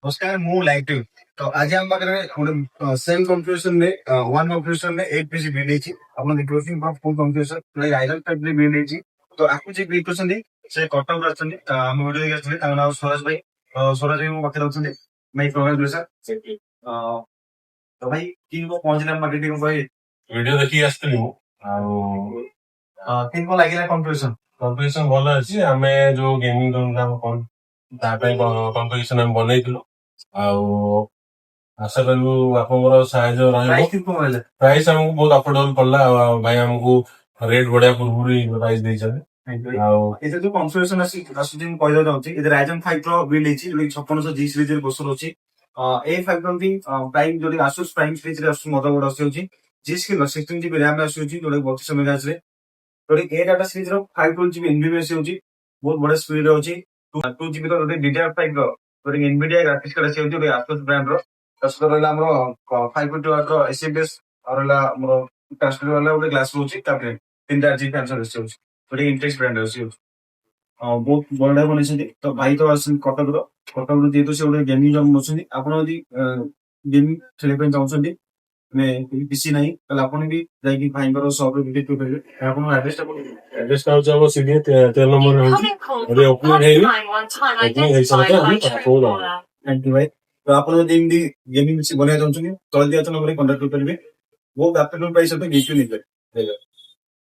नमस्कार मु लाइटिव तो आज हम पाखरे गोटे सेम कन्फ्यूजन ने वन कन्फ्यूजन ने 8 पीसी बिल देछि आपण देखियो full confusion like iron type रे बिल देछि तो आकु जे बिल करछन से कटक रछन हम वीडियो देखि आछले तार नाम स्वराज भाई स्वराज भाई मो पाखरे रछन भाई प्रोग्राम सर तो भाई किन को पहुंचले मार्केटिंग भाई वीडियो देखी आसଥିଲି ମୁଁ ଆଉ किन को लागिला कन्फ्यूजन କମ୍ପିଟିସନ ଭଲ ଅଛି ଆମେ ଯୋଉ ଗେମିଂ ଜୋନ୍ କାମ କରୁ ତା ପାଇଁ କମ୍ପିଟିସନ ଆମେ ବନେଇଥିଲୁ ଆଉ ଆଶା କରିବୁ ଆପଣଙ୍କର ସାହାଯ୍ୟ ରହିବ प्राइस किन को मिले ପ୍ରାଇସ୍ ଆମକୁ ବହୁତ ଅଫୋର୍ଡେବଲ ପଡିଲା ଆଉ ଭାଇ ଆମକୁ ରେଟ୍ ବଢିଆ ପୂର୍ବରୁ ପ୍ରାଇସ୍ ଦେଇଛନ୍ତି ଆଉ ଏଥିରେ ଯୋଉ କନଫିଗରେସନ ଆସୁଛି ମୁଁ କହିବାକୁ ଚାହୁଁଛି ଏଥିରେ ରାଇଜେନ୍ 5 ର ବିଲ୍ଡ ହେଇଛି ଯୋଉଟା 5600 ଜି ସିରିଜ ରେ ପ୍ରୋସେସର ଅଛି A520 ପ୍ରାଇମ ଯୋଉଟା ଆସୁସ ପ୍ରାଇମ ସିରିଜ ରେ ଆସୁଛି ମଦରବୋର୍ଡ ଆସୁଛି ଜି ସ୍କିଲ 16 GB RAM ଆସୁଛି ଯୋଉଟା 32 MHz ରେ ଯୋଉଟା A ଡାଟା ସିରିଜ ର 512 GB NVMe ଅଛି ବହୁତ ବଢିଆ ସ୍ପିଡ ରେ ଅଛି 2 GB ର ଗୋଟେ DDR5 ର ଯୋଉଟା Nvidia ଗ୍ରାଫିକ୍ସ କାର୍ଡ ଅଛି ଯୋଉଟା Asus ବ୍ରାଣ୍ଡ ର ତାସହିତ ରହିଲା ଆମର 520 ୱାଟ୍ ର SFS ଆଉ ରହିଲା ଆମର ଟ୍ରାନ୍ସଫର वाला ଗୋଟେ ଗ୍ଲାସ ରହୁଛି ତାପରେ 3 GB ଫ୍ୟାନ୍ ସର୍ଭିସ ଅଛି ଗୋଟେ ଇଣ୍ଟେକ୍ସ ବ୍ରାଣ୍ଡ ଅଛି ବହୁତ ବଢିଆ ବନେଇଛନ୍ତି ତ ଭାଇ ତ ଆସନ୍ତି କଟକରୁ ଯେହେତୁ ସେ ଗୋଟେ ଗେମିଂ ଜମ୍ ଅଛନ୍ତି ଆପଣ ଯଦି ଗେମିଂ ଖେଳିବା ପାଇଁ ଚାହୁଁଛନ୍ତି ମାନେ ପିସି ନାହିଁ ତାହେଲେ ଆପଣ ବି ଯାଇକି ଭାଇଙ୍କର ସପରେ ଭିଜିଟ୍ କରିପାରିବେ ଆପଣ ଆଡ୍ରେସଟା ଆଡ୍ରେସଟା ହଉଛି ଆମ ସିଡି 13 ନମ୍ବରରେ ହଉଛି ଏବେ ଓପନିଂ ହେଇନି ଓପନିଂ ହେଇସାରିଲା ପରେ ଆମେ ଆପଣଙ୍କୁ ଦବା ଥ୍ୟାଙ୍କ ୟୁ ଭାଇ ତ ଆପଣ ଯଦି ଏମିତି ଗେମିଂ ପିସି ବନେଇବା ଚାହୁଁଛନ୍ତି ତଳେ ଦିଆ ନମ୍ବରରେ କଣ୍ଟାକ୍ଟ କରିପାରିବେ ବହୁତ ଆଫ୍ଟରନୁନ୍ ପ୍ରାଇସ୍ ସହିତ ଗିଫ୍ଟ ନେଇପାରିବେ